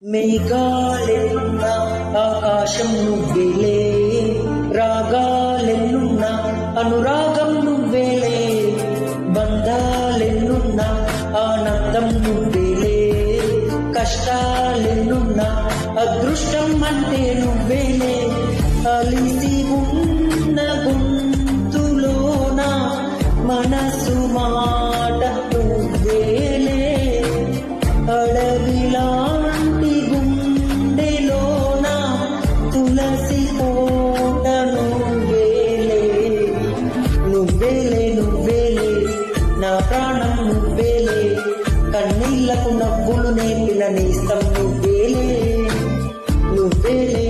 మేఘాలెన్నున్నా ఆకాశం నువ్వేలే, రాగాలెన్నున్నా అనురాగం నువ్వేలే, బంధాలెన్నున్నా ఆనందం నువ్వేలే, కష్టాలెన్నున్నా అదృష్టం అంటే నువ్వేలే. అలిసి ఉన్న గొంతులోన మనసు మాట నువ్వేలే, అడవిలాంటి గుండెలోన తులసి కోట నువ్వేలే. నువ్వేలే నువ్వేలే నా ప్రాణం నువ్వేలే, కన్నీళ్లకు నవ్వులు నేర్పిన నేస్తం నువ్వేలే. నువ్వేలే